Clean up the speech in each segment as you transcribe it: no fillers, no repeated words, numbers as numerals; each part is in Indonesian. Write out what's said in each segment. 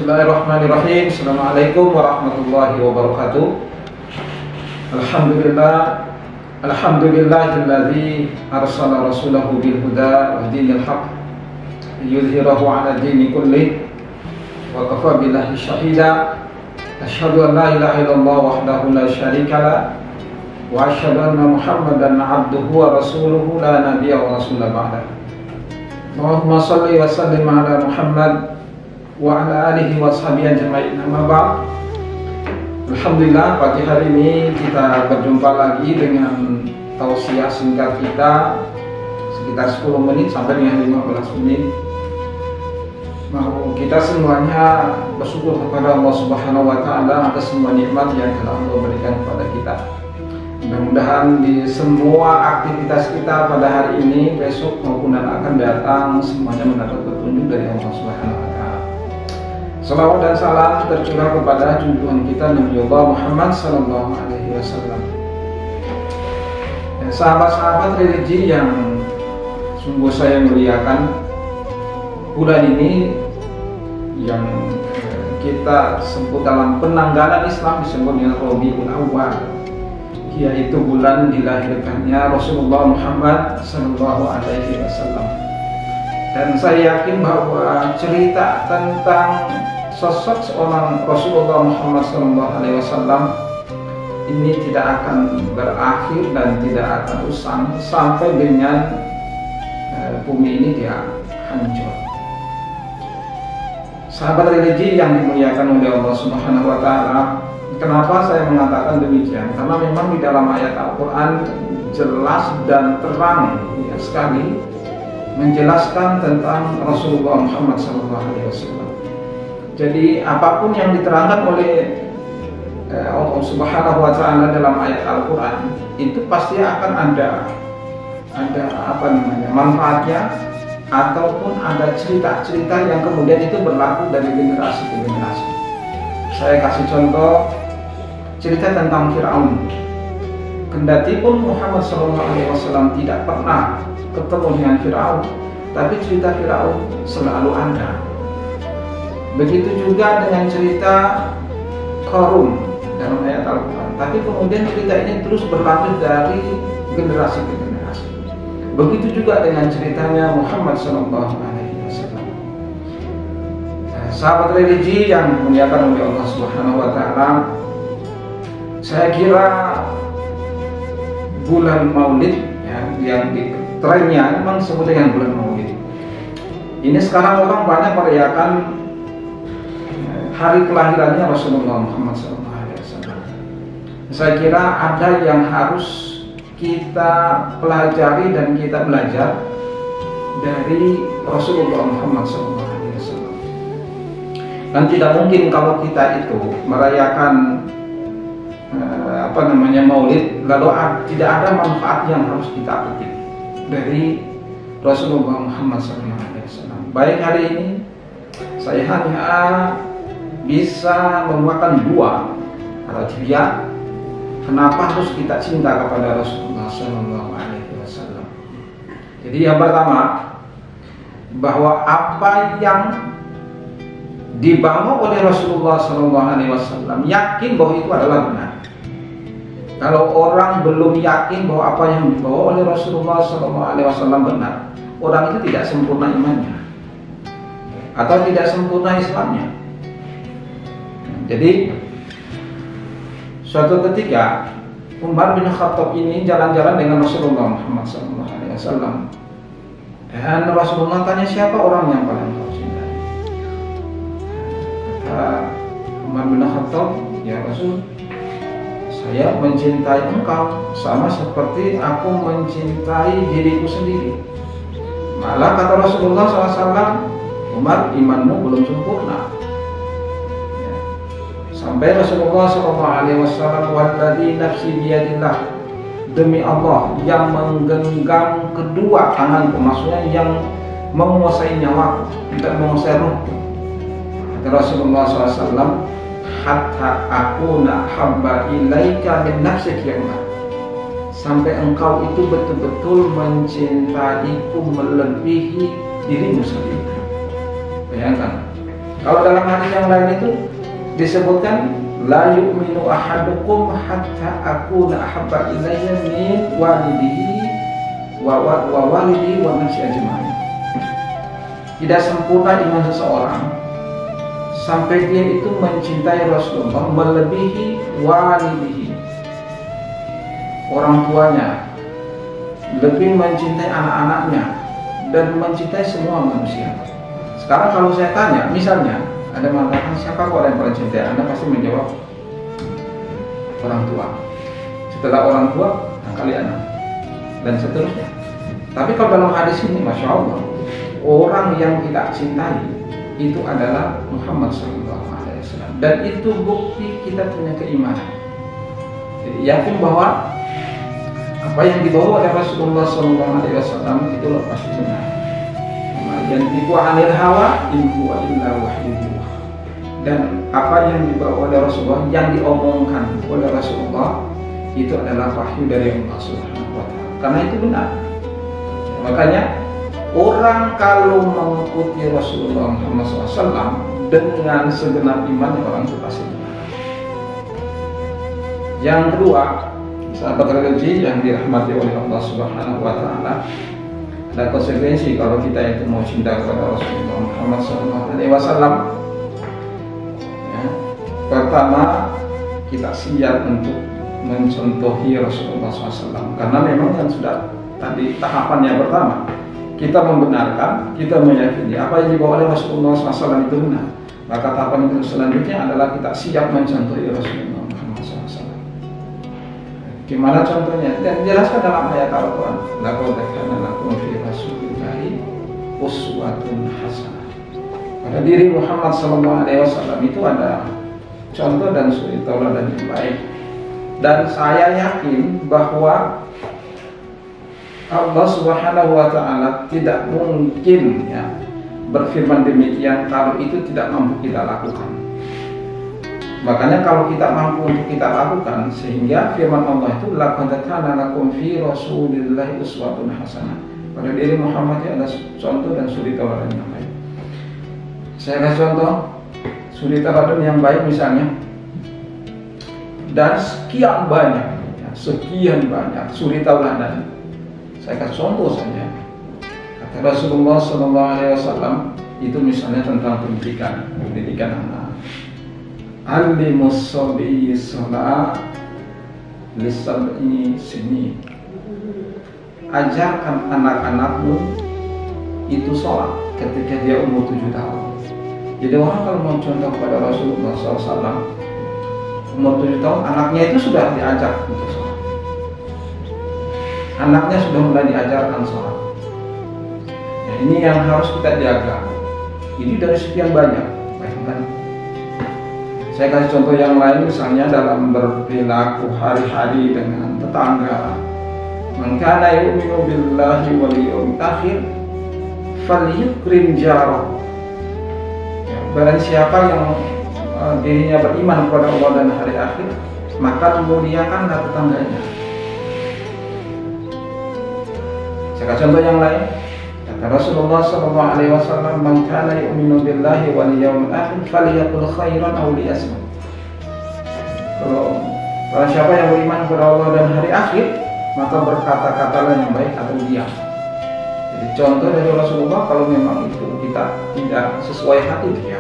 Bismillahirrahmanirrahim. Assalamualaikum warahmatullahi wabarakatuh. Alhamdulillahilladzi arsala rasulahu bil huda wa dinil haq liyudhhirahu 'ala dini kulli wa kafa billahi shahida. Asyhadu an la ilaha illallah wahdahu la syarika la wa asyhadu anna Muhammadan 'abduhu wa rasuluhu la nabiyya wa rasula ba'da. Allahumma shalli wa sallim 'ala Muhammad wa ala alihi wa sahbihi ajma'in. Amma ba'd. Alhamdulillah, pagi hari ini kita berjumpa lagi dengan tausiah singkat kita sekitar 10 menit sampai dengan 15 menit. Mau kita semuanya bersyukur kepada Allah Subhanahu wa taala atas semua nikmat yang telah Allah berikan kepada kita. Mudah-mudahan di semua aktivitas kita pada hari ini, besok maupun yang akan datang, semuanya mendapat petunjuk dari Allah Subhanahu wa taala. Salawat dan salam tercurah kepada junjungan kita Nabi Muhammad sallallahu alaihi wasallam. Sahabat-sahabat religi yang sungguh saya muliakan, bulan ini yang kita sebut dalam penanggalan Islam disebut dengan Rabiul Awwal, yaitu bulan dilahirkannya Rasulullah Muhammad sallallahu alaihi wasallam. Dan saya yakin bahwa cerita tentang sosok seorang Rasulullah Muhammad SAW ini tidak akan berakhir dan tidak akan usang sampai dengan bumi ini dia hancur. Sahabat religi yang dimuliakan oleh Allah Subhanahu wa taala, kenapa saya mengatakan demikian? Karena memang di dalam ayat Al-Qur'an jelas dan terang sekali menjelaskan tentang Rasulullah Muhammad SAW. Jadi apapun yang diterangkan oleh Allah Subhanahu wa taala dalam ayat Al-Qur'an itu pasti akan ada manfaatnya, ataupun ada cerita-cerita yang kemudian itu berlaku dari generasi ke generasi. Saya kasih contoh cerita tentang Fir'aun. Kendati pun Muhammad SAW tidak pernah ketemu dengan Fir'aun, tapi cerita Fir'aun selalu ada. Begitu juga dengan cerita Qarun dalam ayat Al-Quran, tapi kemudian cerita ini terus berlanjut dari generasi ke generasi. Begitu juga dengan ceritanya Muhammad SAW. Sahabat religi yang dimuliakan oleh Allah Subhanahu wa taala, saya kira bulan Maulid yang di trennya memang disebut dengan bulan Maulid. Ini sekarang orang banyak merayakan hari kelahirannya Rasulullah Muhammad SAW. Saya kira ada yang harus kita pelajari dan kita belajar dari Rasulullah Muhammad SAW. Dan tidak mungkin kalau kita itu merayakan Maulid lalu tidak ada manfaat yang harus kita petik dari Rasulullah Muhammad SAW. Baik hari ini saya hanya bisa memuatkan dua kriteria kenapa harus kita cinta kepada Rasulullah SAW. Jadi yang pertama, bahwa apa yang dibawa oleh Rasulullah SAW yakin bahwa itu adalah benar. Kalau orang belum yakin bahwa apa yang dibawa oleh Rasulullah SAW benar, orang itu tidak sempurna imannya atau tidak sempurna Islamnya. Jadi suatu ketika Umar bin Khattab ini jalan-jalan dengan Rasulullah Muhammad SAW, dan Rasulullah tanya, siapa orang yang paling kau cintai? Kata Umar bin Khattab, ya Rasul, saya mencintai engkau sama seperti aku mencintai diriku sendiri. Malah kata Rasulullah SAW, Umar, imanmu belum sempurna. Sampai Rasulullah SAW, walladzi nafsi biyadillah, demi Allah yang menggenggam kedua tanganku, maksudnya yang menguasai nyawaku, tidak menguasai ruhku. Kata Rasulullah SAW, hatta akuna habba ilaika min nafsika ya Umar, sampai engkau itu betul-betul mencintaiku melebihi dirimu sendiri. Bayangkan, Kalau dalam hadis yang lain itu disebutkan la yu'minu ahadukum hatta akuna ahabba ilayya min walidihi wa walidi wa nafsi ajma'in. Tidak sempurna iman seseorang sampai dia itu mencintai Rasulullah melebihi walidihi, orang tuanya, lebih mencintai anak-anaknya, dan mencintai semua manusia. Sekarang kalau saya tanya, misalnya Anda mengatakan siapa orang yang paling cintai, Anda pasti menjawab orang tua. Setelah orang tua, kali anak, dan seterusnya. Tapi kalau dalam hadis ini, Masya Allah, orang yang kita cintai itu adalah Muhammad SAW, dan itu bukti kita punya keimanan. Jadi yakin bahwa apa yang dibawa oleh Rasulullah SAW itu pasti benar. Yang dibawa anil hawa in huwa illa wahyu. Dan apa yang dibawa oleh Rasulullah, yang diomongkan oleh Rasulullah itu adalah wahyu dari Allah Subhanahu wa Ta'ala. Karena itu benar. Makanya orang kalau mengikuti Rasulullah Muhammad SAW dengan segenap iman, orang itu pasti benar. Yang kedua, sahabat religi yang dirahmati oleh Allah Subhanahu wa Ta'ala, ada konsekuensi kalau kita itu mau cinta kepada Rasulullah Muhammad SAW. Ya, pertama, kita siap untuk mencontohi Rasulullah SAW, karena memang yang sudah tadi tahapannya pertama, kita membenarkan, kita meyakini apa yang dibawa oleh Rasulullah SAW itu benar. Maka tahapan itu selanjutnya adalah kita siap mencontohi Rasulullah Muhammad SAW. Gimana contohnya? Dan dijelaskan dalam ayat Al-Quran, laqad kana lakum fi rasulillahi uswatun hasanah. Pada diri Muhammad SAW itu ada contoh dan suri tauladan yang baik. Dan saya yakin bahwa Allah Subhanahu wa Ta'ala tidak mungkin ya berfirman demikian kalau itu tidak mampu kita lakukan. Makanya kalau kita mampu untuk kita lakukan, sehingga firman Allah itu laqad kana lakum fi rasulillahi uswatun hasanah. Pada diri Muhammad ada contoh dan suri tauladan yang baik. Saya kasih contoh suri tauladan yang baik misalnya, dan sekian banyak suri tauladan. Saya kasih contoh saja. Kata Rasulullah SAW itu misalnya tentang pendidikan anak. Alimus sabiyyi shalah lisab'i sinin. Ajarkan anak-anakmu itu sholat ketika dia umur 7 tahun. Jadi orang kalau mau contoh kepada Rasulullah SAW, umur 7 tahun anaknya itu sudah diajar untuk sholat. Anaknya sudah mulai diajarkan sholat. Ya, ini yang harus kita jaga. Ini dari sekian banyak. Bayangkan. Saya kasih contoh yang lain, misalnya dalam berperilaku hari-hari dengan tetangga. Man kana yu'minu billahi wal yawmil akhir falyukrim jarahu. Ya, barang siapa yang dirinya beriman kepada Allah dan hari akhir, maka muliakanlah tetangganya. Saya kasih contoh yang lain. Kata Rasulullah SAW, man kana yu'minu billahi wal yawmil akhir falyaqul khairan aw liyasmut. Kalau siapa yang beriman kepada Allah dan hari akhir, maka berkata-katalah yang baik atau diam. Jadi contoh dari Rasulullah, kalau memang itu kita tidak sesuai hati, ya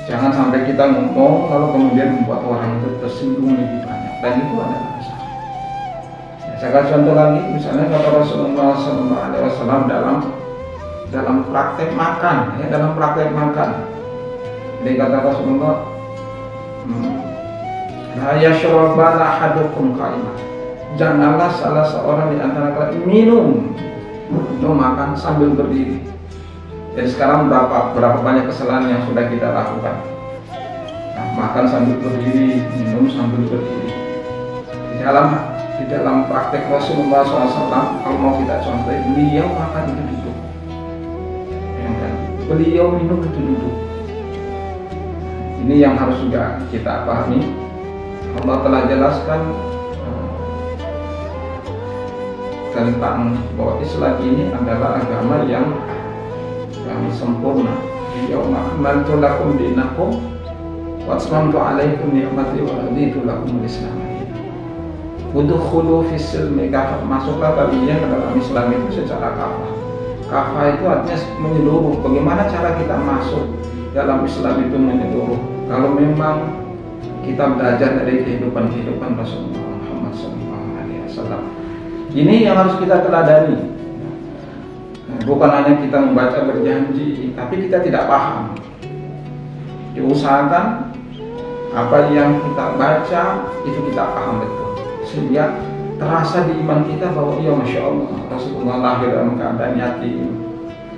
jangan sampai kita ngomong lalu kemudian membuat orang itu tersinggung lebih banyak, dan itu adalah dosa. Saya kasih contoh lagi, misalnya kata Rasulullah SAW dalam praktek makan, ya, dalam praktek makan. Jadi kata Rasulullah, la yashrabanna ahadukum qa'iman. Janganlah salah seorang di antara kalian minum makan sambil berdiri. Jadi sekarang berapa banyak kesalahan yang sudah kita lakukan. Nah, makan sambil berdiri, minum sambil berdiri. Di dalam praktek Rasulullah SAW, kalau mau kita contoh, beliau makan itu duduk, ya kan? Beliau minum itu duduk. Ini yang harus juga kita pahami. Allah telah jelaskan tentang bahwa Islam ini adalah agama yang sempurna. Yauma akmaltu lakum dinakum wa atmamtu 'alaikum ni'mati wa raditu lakum al-Islam dinan. Udkhulu fis silmi kafah, masuklah kalian ke dalam Islam itu secara kafah. Kafah itu artinya menyeluruh. Bagaimana cara kita masuk dalam Islam itu menyeluruh? Kalau memang kita belajar dari kehidupan Rasulullah Muhammad SAW. Ini yang harus kita teladani. Bukan hanya kita membaca berjanji, tapi kita tidak paham. Diusahakan apa yang kita baca itu kita paham betul, sehingga terasa di iman kita bahwa iya Masya Allah Rasulullah lahir dalam keadaan yatim.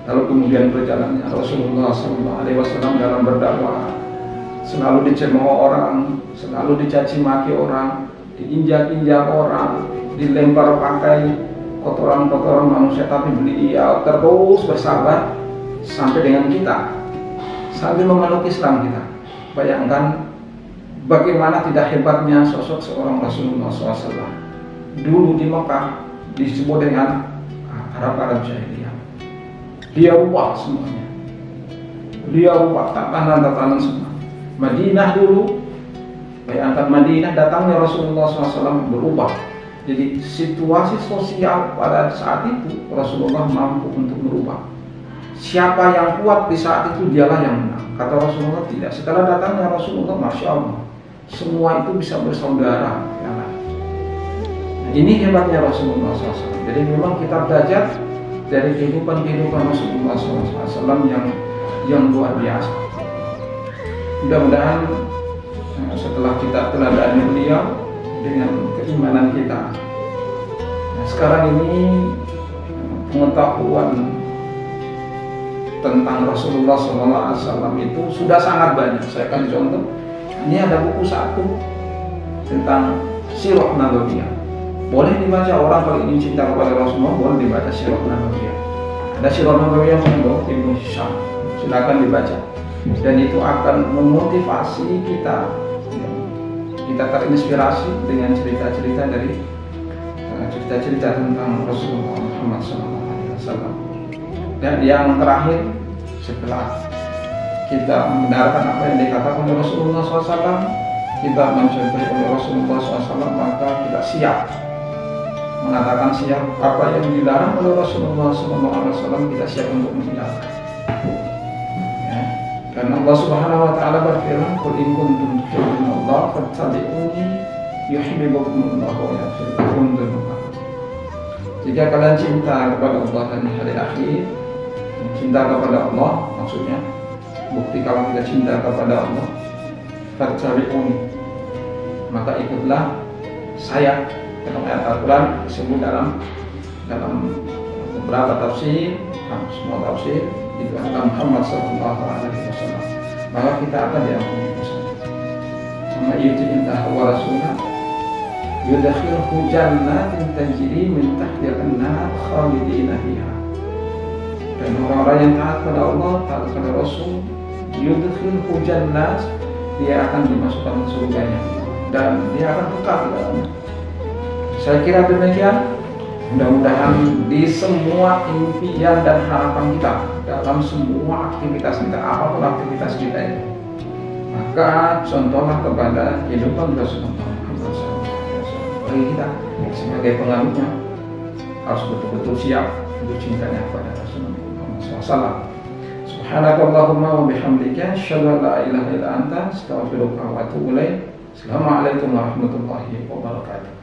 Lalu kemudian perjalanannya Rasulullah SAW dalam berdakwah selalu dicemooh orang, selalu dicaci maki orang, diinjak-injak orang, dilempar pakai kotoran-kotoran manusia, tapi beliau terus bersabar sampai dengan kita, sambil memeluk Islam kita. Bayangkan bagaimana tidak hebatnya sosok seorang Rasulullah SAW. Dulu di Mekah disebut dengan Arab jahiliyah. Dia ubah semuanya, dia ubah tatanan semua. Madinah dulu, bayangkan Madinah datangnya Rasulullah SAW berubah. Jadi situasi sosial pada saat itu Rasulullah mampu untuk merubah. Siapa yang kuat di saat itu dialah yang menang. Kata Rasulullah tidak. Setelah datangnya Rasulullah, Masya Allah, semua itu bisa bersaudara. Ya. Ini hebatnya Rasulullah SAW. Jadi memang kita belajar dari kehidupan Rasulullah SAW yang luar biasa. Mudah-mudahan setelah kita teladani beliau dengan keimanan kita. Nah, sekarang ini pengetahuan tentang Rasulullah SAW itu sudah sangat banyak. Saya akan contoh. Ini ada buku satu tentang Sirah Nabawiyah. Boleh dibaca, orang kalau ingin cinta kepada Rasulullah boleh dibaca Sirah Nabawiyah. Ada Sirah Nabawiyah untuk Ibnu Hisham. Silakan dibaca. Dan itu akan memotivasi kita terinspirasi dengan cerita-cerita dari cerita-cerita tentang Rasulullah Muhammad SAW. Dan yang terakhir, setelah kita membenarkan apa yang dikatakan oleh Rasulullah SAW, kita mencontohi oleh Rasulullah SAW, maka kita siap mengatakan siap apa yang dilarang oleh Rasulullah SAW, kita siap untuk meninggalkan. Karena Allah Subhanahu wa taala berfirman, "Qul in kuntum tuhibbuna fattabi'uni yuhibbukumullah wa yaghfir lakum dzunubakum." Jika kalian cinta kepada Allah dan hari akhir, cinta kepada Allah maksudnya, bukti kalau kita cinta kepada Allah, fattabi'uni, maka ikutlah saya. Dalam ayat Al-Quran disebut dalam beberapa tafsir, semua tafsir itu adalah Muhammad SAW. Maka kita akan diampuni dosanya. Sama yuti'illah wa rasulah yudkhilhu jannatin tajri min tahtiha an-nar khalidina fiha. Dan orang-orang yang taat pada Allah, taat kepada Rasul, yudkhilhu jannat, dia akan dimasukkan ke surganya dan dia akan kekal di dalamnya. Saya kira demikian. Mudah-mudahan di semua impian dan harapan kita, dalam semua aktivitas kita, apapun aktivitas kita ini, maka contohlah kepada kehidupan Rasulullah Muhammad SAW. Bagi kita sebagai pengaruhnya harus betul-betul siap untuk cintanya kepada Rasulullah Muhammad SAW. Subhanakallahumma wa bihamdika, asyhadu an la ilaha illa anta, astaghfiruka wa atubu ilaik. Assalamualaikum warahmatullahi wabarakatuh.